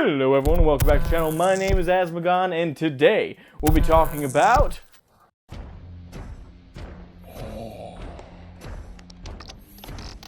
Hello everyone and welcome back to the channel. My name is Asmogan and today we'll be talking about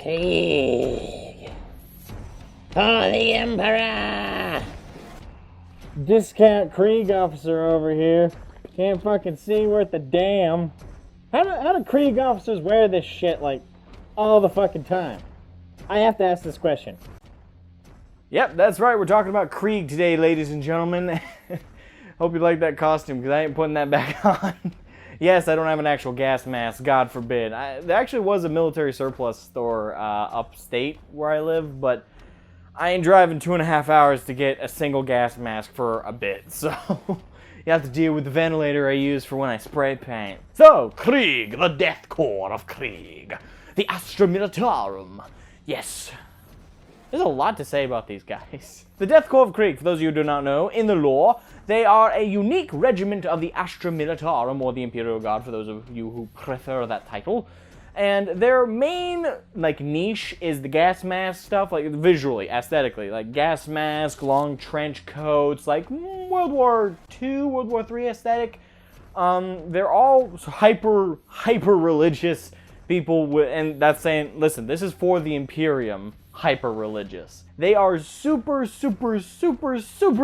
Krieg for the Emperor! Discount Krieg officer over here. Can't fucking see worth a damn. How do Krieg officers wear this shit like all the fucking time? I have to ask this question. Yep, that's right, we're talking about Krieg today, ladies and gentlemen. Hope you like that costume, because I ain't putting that back on. Yes, I don't have an actual gas mask, God forbid. There actually was a military surplus store upstate where I live, but I ain't driving 2.5 hours to get a single gas mask for a bit, so you have to deal with the ventilator I use for when I spray paint. So, Krieg, the Death Corps of Krieg, the Astra Militarum. Yes. There's a lot to say about these guys. The Death Corps of Krieg, for those of you who do not know, in the lore, they are a unique regiment of the Astra Militarum, or the Imperial Guard, for those of you who prefer that title. And their main, niche is the gas mask stuff, visually, aesthetically. Like, gas mask, long trench coats, World War II, World War III aesthetic. They're all hyper-religious people, and that's saying, listen, this is for the Imperium. Hyper-religious. They are super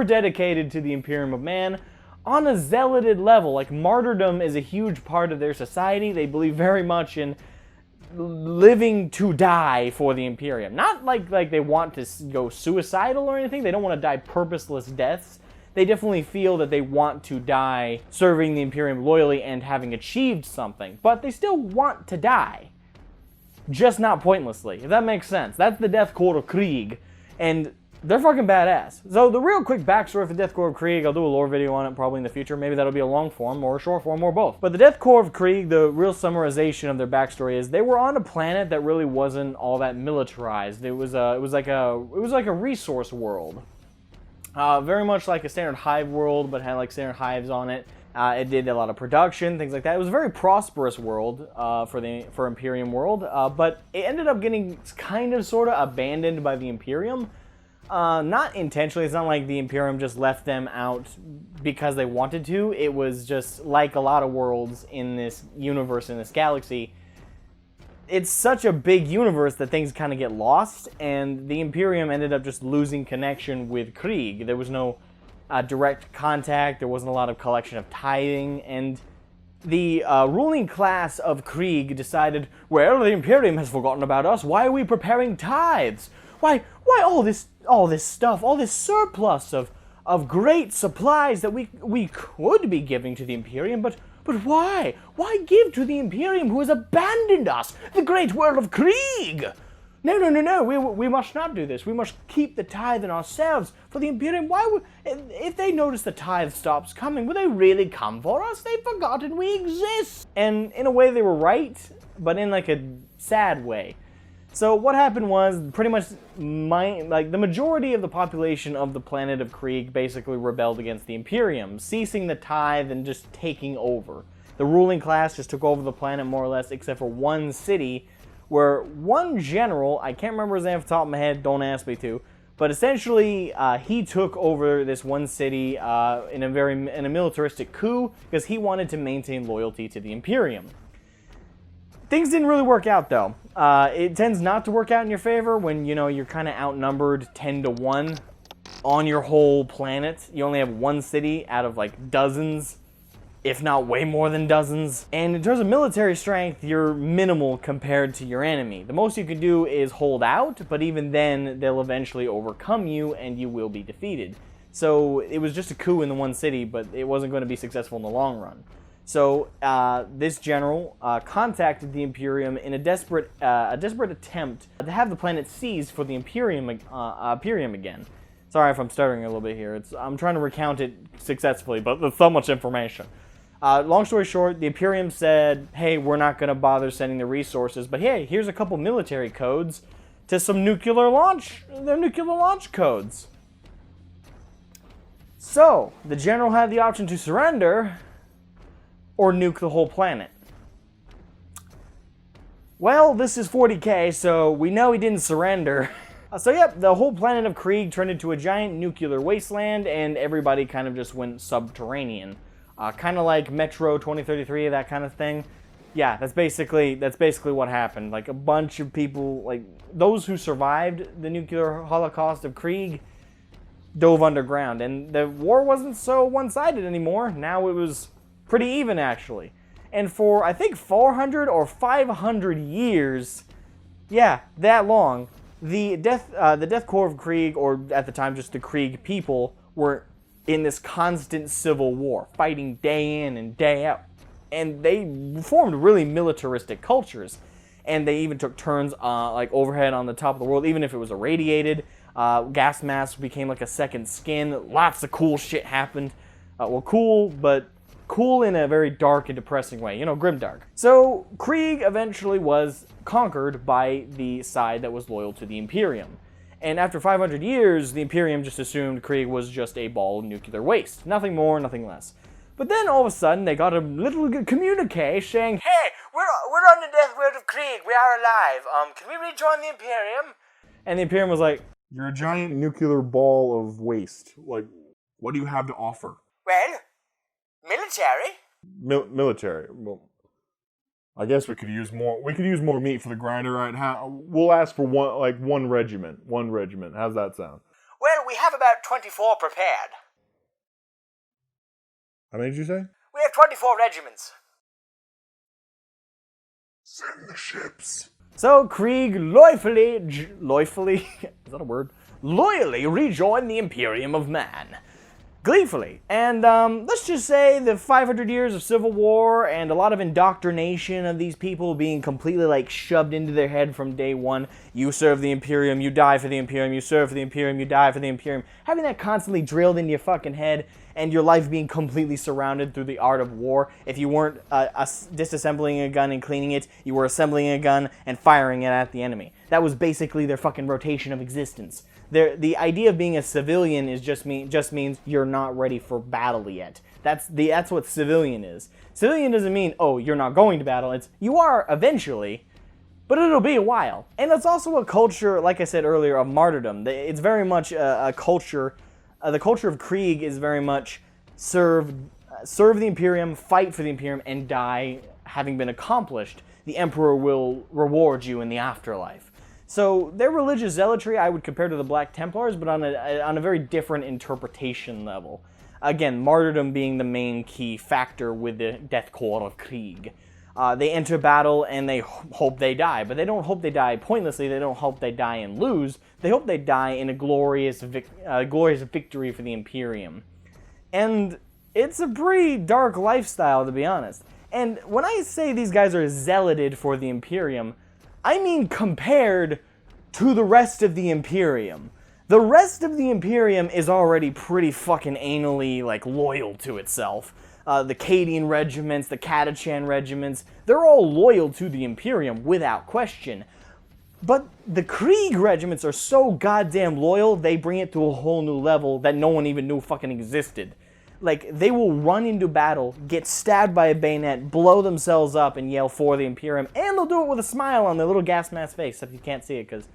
dedicated to the Imperium of Man on a zealoted level. Like, martyrdom is a huge part of their society. They believe very much in living to die for the Imperium. Not like they want to go suicidal or anything. They don't want to die purposeless deaths. They definitely feel that they want to die serving the Imperium loyally and having achieved something. But they still want to die. Just not pointlessly, if that makes sense. That's the Death Corps of Krieg, and they're fucking badass. So the real quick backstory for Death Corps of Krieg, I'll do a lore video on it probably in the future. Maybe that'll be a long form or a short form or both. But the Death Corps of Krieg, the real summarization of their backstory is they were on a planet that really wasn't all that militarized. It was like a resource world, very much like a standard hive world, but had like standard hives on it. It did a lot of production, things like that. It was a very prosperous world for Imperium world, but it ended up getting kind of sort of abandoned by the Imperium. Not intentionally. It's not like the Imperium just left them out because they wanted to. It was just like a lot of worlds in this universe, in this galaxy. It's such a big universe that things kind of get lost, and the Imperium ended up just losing connection with Krieg. There was no direct contact, there wasn't a lot of collection of tithing, and the ruling class of Krieg decided, well, the Imperium has forgotten about us, why are we preparing tithes? Why all this stuff, all this surplus of great supplies that we could be giving to the Imperium, but why? Why give to the Imperium who has abandoned us, the great world of Krieg? No, we must not do this. We must keep the tithe in ourselves. For the Imperium, if they notice the tithe stops coming, will they really come for us? They've forgotten we exist. And in a way they were right, but in like a sad way. So what happened was, pretty much, the majority of the population of the planet of Krieg basically rebelled against the Imperium, ceasing the tithe and just taking over. The ruling class just took over the planet more or less, except for one city, where one general, I can't remember his name off the top of my head, don't ask me to, but essentially he took over this one city in a militaristic coup because he wanted to maintain loyalty to the Imperium. Things didn't really work out though. It tends not to work out in your favor when you're kind of outnumbered 10-1 on your whole planet. You only have one city out of like dozens, if not way more than dozens. And in terms of military strength, you're minimal compared to your enemy. The most you can do is hold out, but even then, they'll eventually overcome you and you will be defeated. So it was just a coup in the one city, but it wasn't going to be successful in the long run. So this general contacted the Imperium in a desperate attempt to have the planet seized for the Imperium again. Sorry if I'm stuttering a little bit here. I'm trying to recount it successfully, but there's so much information. Long story short, the Imperium said, hey, we're not going to bother sending the resources, but hey, here's a couple military codes to some nuclear launch codes. So, the general had the option to surrender or nuke the whole planet. Well, this is 40K, so we know he didn't surrender. So yeah, the whole planet of Krieg turned into a giant nuclear wasteland, and everybody kind of just went subterranean. Kind of like Metro 2033, that kind of thing. Yeah, that's basically what happened. Like a bunch of people, like those who survived the nuclear holocaust of Krieg, dove underground, and the war wasn't so one-sided anymore. Now it was pretty even, actually. And for I think 400 or 500 years, yeah, that long, the Death Korps of Krieg, or at the time just the Krieg people, were in this constant civil war, fighting day in and day out. And they formed really militaristic cultures. And they even took turns like overhead on the top of the world, even if it was irradiated. Gas masks became like a second skin. Lots of cool shit happened. Well, cool, but cool in a very dark and depressing way. You know, grimdark. So, Krieg eventually was conquered by the side that was loyal to the Imperium. And after 500 years, the Imperium just assumed Krieg was just a ball of nuclear waste. Nothing more, nothing less. But then all of a sudden, they got a little communique saying, "Hey, we're on the death world of Krieg. We are alive. Can we rejoin the Imperium?" And the Imperium was like, "You're a giant nuclear ball of waste. Like, what do you have to offer?" "Well, military." Military. Well, I guess we could use more. We could use more meat for the grinder, right? We'll ask for one regiment. One regiment. How's that sound? "Well, we have about 24 prepared." How many did you say? "We have 24 regiments." Send the ships. So Krieg loyally, is that a word? Loyally rejoined the Imperium of Man. Gleefully. And let's just say the 500 years of civil war and a lot of indoctrination of these people being completely like shoved into their head from day one. You serve the Imperium, you die for the Imperium, you serve for the Imperium, you die for the Imperium. Having that constantly drilled into your fucking head, and your life being completely surrounded through the art of war. If you weren't disassembling a gun and cleaning it, you were assembling a gun and firing it at the enemy. That was basically their fucking rotation of existence. The idea of being a civilian is just means you're not ready for battle yet. That's what civilian is. Civilian doesn't mean, oh, you're not going to battle. It's you are eventually, but it'll be a while. And it's also a culture, like I said earlier, of martyrdom. It's very much a culture. The culture of Krieg is very much serve the Imperium, fight for the Imperium, and die having been accomplished. The Emperor will reward you in the afterlife. So their religious zealotry I would compare to the Black Templars, but on a very different interpretation level. Again, martyrdom being the main key factor with the Death Korps of Krieg. They enter battle and they hope they die, but they don't hope they die pointlessly. They don't hope they die and lose. They hope they die in a glorious victory for the Imperium. And it's a pretty dark lifestyle, to be honest. And when I say these guys are zealoted for the Imperium, I mean compared to the rest of the Imperium. The rest of the Imperium is already pretty fucking anally, like, loyal to itself. The Cadian regiments, the Katachan regiments, they're all loyal to the Imperium without question. But the Krieg regiments are so goddamn loyal, they bring it to a whole new level that no one even knew fucking existed. Like, they will run into battle, get stabbed by a bayonet, blow themselves up, and yell for the Imperium, and they'll do it with a smile on their little gas mask face, except you can't see it because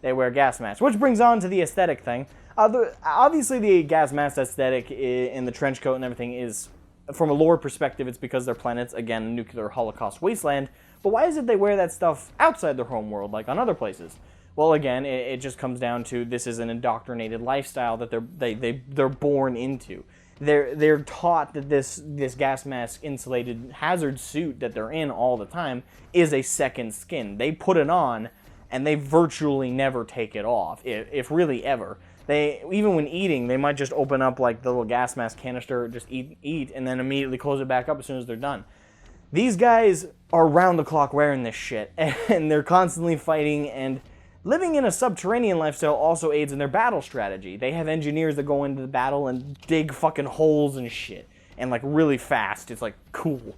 they wear gas masks. Which brings on to the aesthetic thing. Obviously, the gas mask aesthetic in the trench coat and everything is, from a lore perspective, it's because their planet's, again, a nuclear holocaust wasteland. But why is it they wear that stuff outside their home world, like on other places? Well, again, it just comes down to this is an indoctrinated lifestyle that they're born into. They're taught that this gas mask insulated hazard suit that they're in all the time is a second skin. They put it on, and they virtually never take it off, if really ever. Even when eating, they might just open up like the little gas mask canister, just eat, and then immediately close it back up as soon as they're done. These guys are round the clock wearing this shit, and they're constantly fighting, and living in a subterranean lifestyle also aids in their battle strategy. They have engineers that go into the battle and dig fucking holes and shit, and like really fast. It's like cool.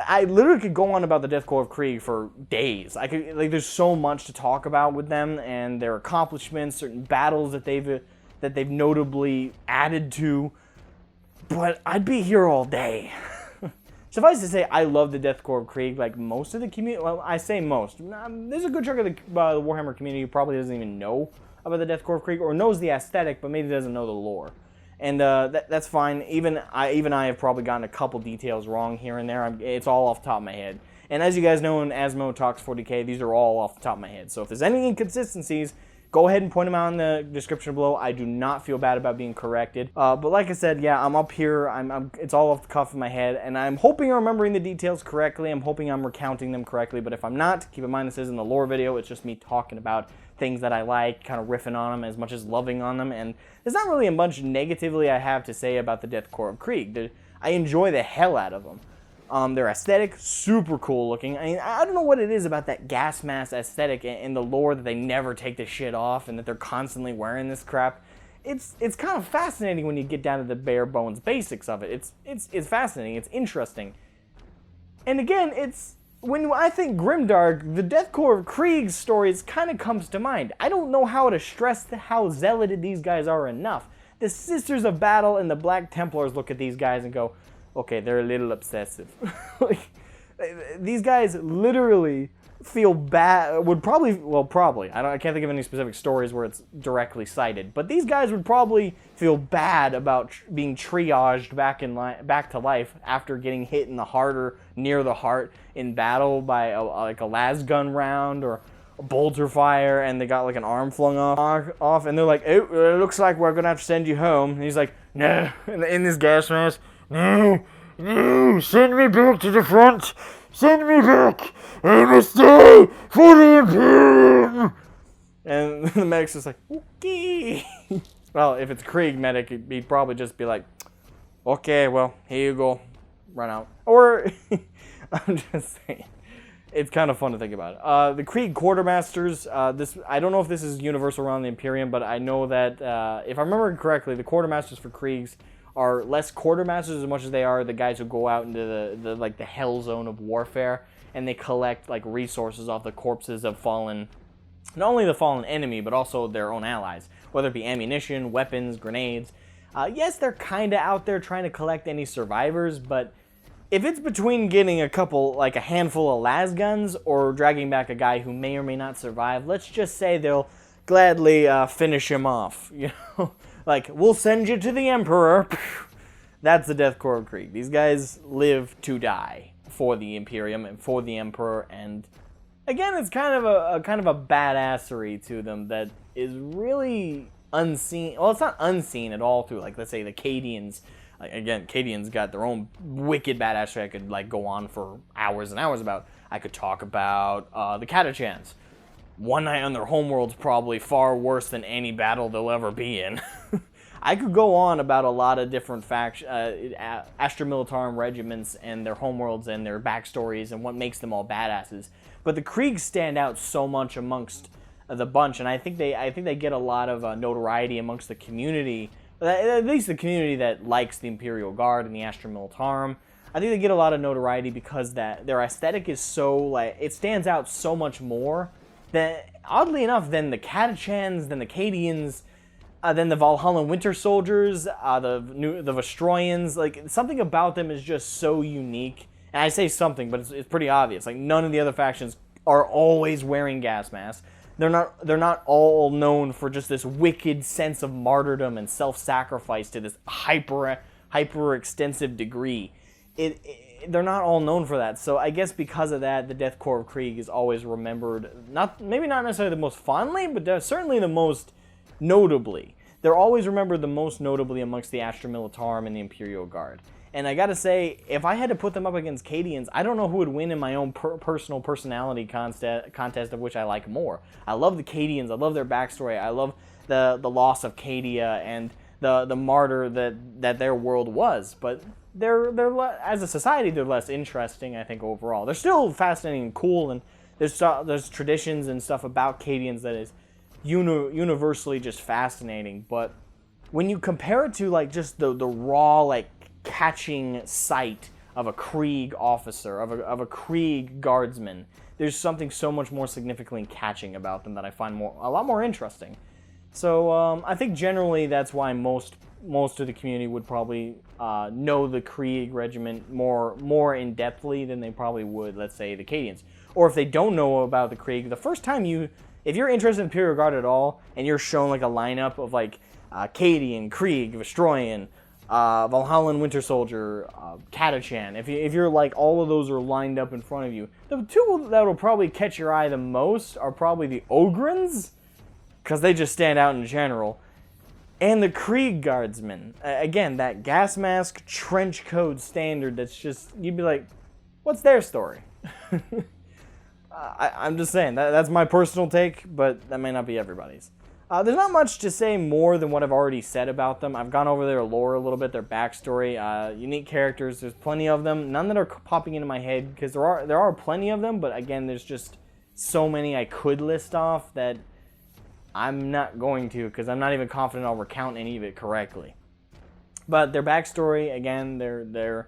I literally could go on about the Death Korps of Krieg for days. There's so much to talk about with them and their accomplishments, certain battles that they've notably added to. But I'd be here all day. Suffice to say, I love the Death Korps of Krieg. Like most of the community, well, I say most. There's a good chunk of the Warhammer community who probably doesn't even know about the Death Korps of Krieg, or knows the aesthetic, but maybe doesn't know the lore. And that's fine. Even I have probably gotten a couple details wrong here and there. It's all off the top of my head. And as you guys know in Asmo Talks 40K, these are all off the top of my head. So if there's any inconsistencies, go ahead and point them out in the description below. I do not feel bad about being corrected. But like I said, yeah, I'm up here. It's all off the cuff of my head, and I'm hoping I'm remembering the details correctly. I'm hoping I'm recounting them correctly. But if I'm not, keep in mind this isn't the lore video. It's just me talking about things that I like, kind of riffing on them as much as loving on them. And there's not really a bunch negatively I have to say about the Death Korps of Krieg. I enjoy the hell out of them. Their aesthetic, super cool looking. I mean, I don't know what it is about that gas mask aesthetic and the lore that they never take the shit off and that they're constantly wearing this crap. It's kind of fascinating when you get down to the bare bones basics of it. It's fascinating. It's interesting. And again, when I think grimdark, the Death Korps of Krieg's stories kind of comes to mind. I don't know how to stress how zealoted these guys are enough. The Sisters of Battle and the Black Templars look at these guys and go, okay, they're a little obsessive. Like, these guys literally feel bad, probably, I can't think of any specific stories where it's directly cited, but these guys would probably feel bad about being triaged back to life after getting hit in the heart or near the heart in battle by like a las gun round or a bolter fire, and they got like an arm flung off, and they're like, oh, it looks like we're gonna have to send you home. And he's like, no, in this gas mask. No, send me back to the front. Send me back. I must stay for the Imperium. And the medic's just like, okay. Well, if it's Krieg medic, he'd probably just be like, okay, well, here you go. Run out. Or, I'm just saying. It's kind of fun to think about. The Creed Quartermasters, I don't know if this is universal around the Imperium, but I know that, if I remember correctly, the Quartermasters for Kriegs are less quartermasters as much as they are the guys who go out into the hell zone of warfare, and they collect like resources off the corpses of fallen, not only the fallen enemy, but also their own allies, whether it be ammunition, weapons, grenades. Yes, they're kind of out there trying to collect any survivors, but if it's between getting a handful of las guns or dragging back a guy who may or may not survive, let's just say they'll gladly finish him off, you know? Like, we'll send you to the Emperor. That's the Death Korps of Krieg. These guys live to die for the Imperium and for the Emperor, and again, it's kind of a badassery to them that is really unseen. Well, it's not unseen at all through, like, let's say the Cadians. Like, again, Cadians got their own wicked badassery I could like go on for hours and hours about. I could talk about the Catachans. One night on their homeworld's probably far worse than any battle they'll ever be in. I could go on about a lot of different Astra Militarum regiments and their homeworlds and their backstories and what makes them all badasses. But the Kriegs stand out so much amongst the bunch, and I think they get a lot of notoriety amongst the community, at least the community that likes the Imperial Guard and the Astra Militarum. I think they get a lot of notoriety because their aesthetic is so, like, it stands out so much more that, oddly enough, than the Catachans, than the Cadians, then the Valhallan Winter Soldiers, the Vostroyans. Like, something about them is just so unique. And I say something, but it's pretty obvious. Like, none of the other factions are always wearing gas masks. They're not all known for just this wicked sense of martyrdom and self-sacrifice to this hyper extensive degree. They're not all known for that. So I guess because of that, the Death Korps of Krieg is always remembered, maybe not necessarily the most fondly, but certainly the most notably. They're always remembered the most notably amongst the Astra Militarum and the Imperial Guard. And I gotta say, if I had to put them up against Cadians, I don't know who would win in my own personal personality contest of which I like more. I love the Cadians. I love their backstory. I love the loss of Cadia and the martyr that their world was. But they're as a society, they're less interesting, I think, overall. They're still fascinating and cool, and there's traditions and stuff about Cadians that is universally just fascinating. But when you compare it to like just the raw, like, catching sight of a Krieg officer, of a Krieg guardsman, there's something so much more significantly catching about them that I find a lot more interesting. So I think generally that's why most most of the community would probably know the Krieg regiment more in depthly than they probably would, let's say, the Cadians. Or if they don't know about the Krieg, the first time if you're interested in Imperial Guard at all, and you're shown like a lineup of like Cadian, Krieg, Vestroyan, Valhallan Winter Soldier, Catachan, if you're like all of those are lined up in front of you, the two that will probably catch your eye the most are probably the Ogrins, because they just stand out in general, and the Krieg guardsmen. Again, that gas mask trench coat standard that's just, you'd be like, what's their story? I'm just saying, that's my personal take, but that may not be everybody's. There's not much to say more than what I've already said about them. I've gone over their lore a little bit, their backstory, unique characters. There's plenty of them. None that are popping into my head, because there are plenty of them, but again, there's just so many I could list off that I'm not going to, because I'm not even confident I'll recount any of it correctly. But their backstory, again, they're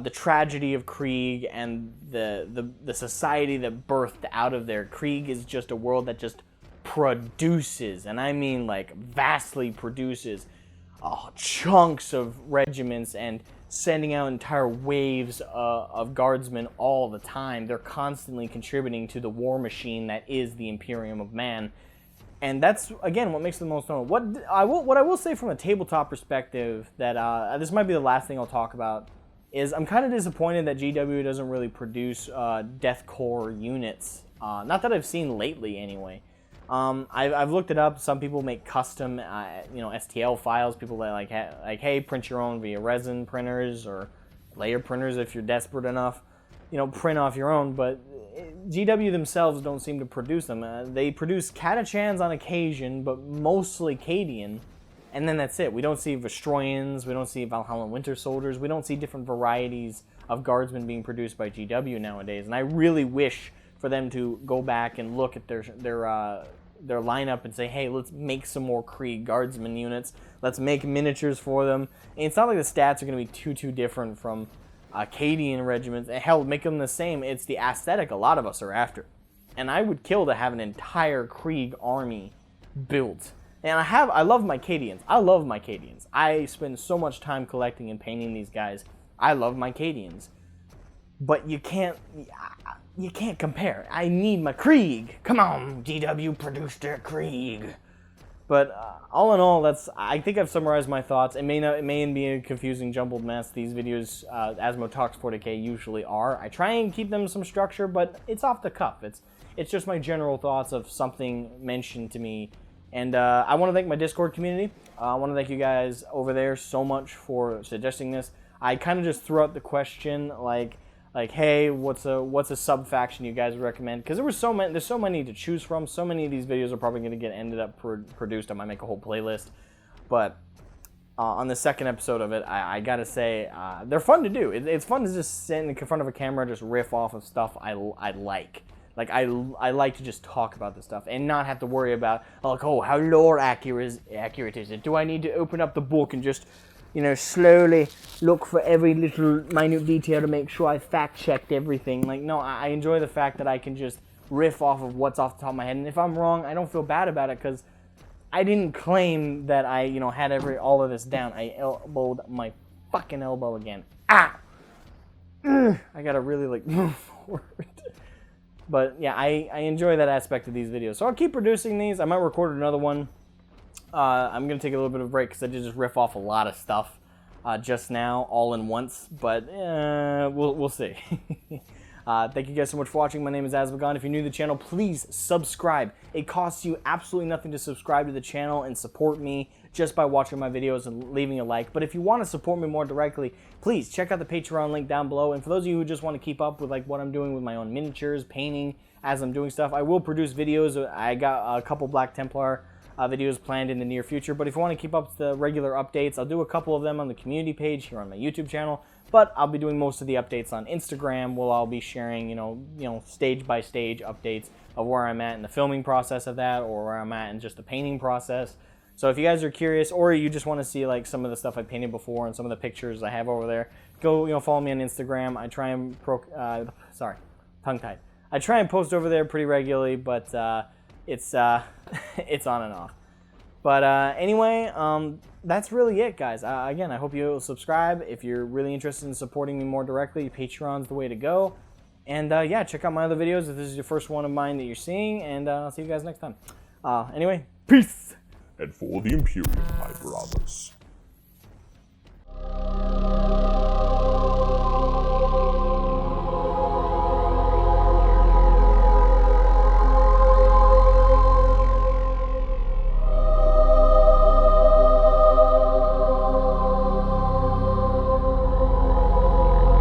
the tragedy of Krieg and the society that birthed out of there. Krieg is just a world that just produces, and I mean like vastly produces, chunks of regiments and sending out entire waves of guardsmen all the time. They're constantly contributing to the war machine that is the Imperium of Man. And that's, again, what makes them most notable. What I will say from a tabletop perspective, that this might be the last thing I'll talk about, is I'm kind of disappointed that GW doesn't really produce deathcore units. Not that I've seen lately, anyway. I've looked it up. Some people make custom, STL files. People that like, hey, print your own via resin printers or layer printers if you're desperate enough. Print off your own. But GW themselves don't seem to produce them. They produce Catachans on occasion, but mostly Cadian. And then that's it. We don't see Vestroyans. We don't see Valhallan Winter Soldiers. We don't see different varieties of guardsmen being produced by GW nowadays. And I really wish for them to go back and look at their lineup and say, hey, let's make some more Krieg guardsmen units. Let's make miniatures for them. And it's not like the stats are going to be too different from Cadian regiments. And hell, make them the same. It's the aesthetic a lot of us are after. And I would kill to have an entire Krieg army built. And I love my Cadians. I spend so much time collecting and painting these guys. I love my Cadians. But you can't compare. I need my Krieg. Come on, GW, produce their Krieg. But all in all, I think I've summarized my thoughts. It may be a confusing, jumbled mess. These videos, Asmo Talks 40K usually are. I try and keep them some structure, but it's off the cuff. It's just my general thoughts of something mentioned to me. And I want to thank my Discord community. I want to thank you guys over there so much for suggesting this. I kind of just threw out the question like, hey, what's a sub faction you guys would recommend? Because there's so many to choose from. So many of these videos are probably going to ended up produced. I might make a whole playlist, but on the second episode of it, I gotta say they're fun to do. It's fun to just sit in front of a camera and just riff off of stuff I like. Like, I like to just talk about this stuff and not have to worry about, how lore accurate is it? Do I need to open up the book and just, slowly look for every little minute detail to make sure I fact-checked everything? Like, no, I enjoy the fact that I can just riff off of what's off the top of my head. And if I'm wrong, I don't feel bad about it, because I didn't claim that I, had all of this down. I elbowed my fucking elbow again. Ah! I gotta really, move forward. But yeah, I enjoy that aspect of these videos. So I'll keep producing these. I might record another one. I'm going to take a little bit of a break because I did just riff off a lot of stuff just now, all in once. But we'll see. Thank you guys so much for watching. My name is Asmogan. If you're new to the channel, please subscribe. It costs you absolutely nothing to subscribe to the channel and support me just by watching my videos and leaving a like. But if you want to support me more directly, please check out the Patreon link down below. And for those of you who just want to keep up with what I'm doing with my own miniatures, painting, as I'm doing stuff, I will produce videos. I got a couple Black Templar videos planned in the near future. But if you want to keep up with the regular updates, I'll do a couple of them on the community page here on my YouTube channel. But I'll be doing most of the updates on Instagram. I'll be sharing, stage by stage updates of where I'm at in the filming process of that, or where I'm at in just the painting process. So if you guys are curious, or you just want to see some of the stuff I painted before and some of the pictures I have over there, go follow me on Instagram. I try and tongue-tied. I try and post over there pretty regularly, but it's it's on and off. But anyway, that's really it, guys. Again, I hope you'll subscribe. If you're really interested in supporting me more directly, Patreon's the way to go. And yeah, check out my other videos if this is your first one of mine that you're seeing. And I'll see you guys next time. Anyway, peace! And for the Imperium, my brothers.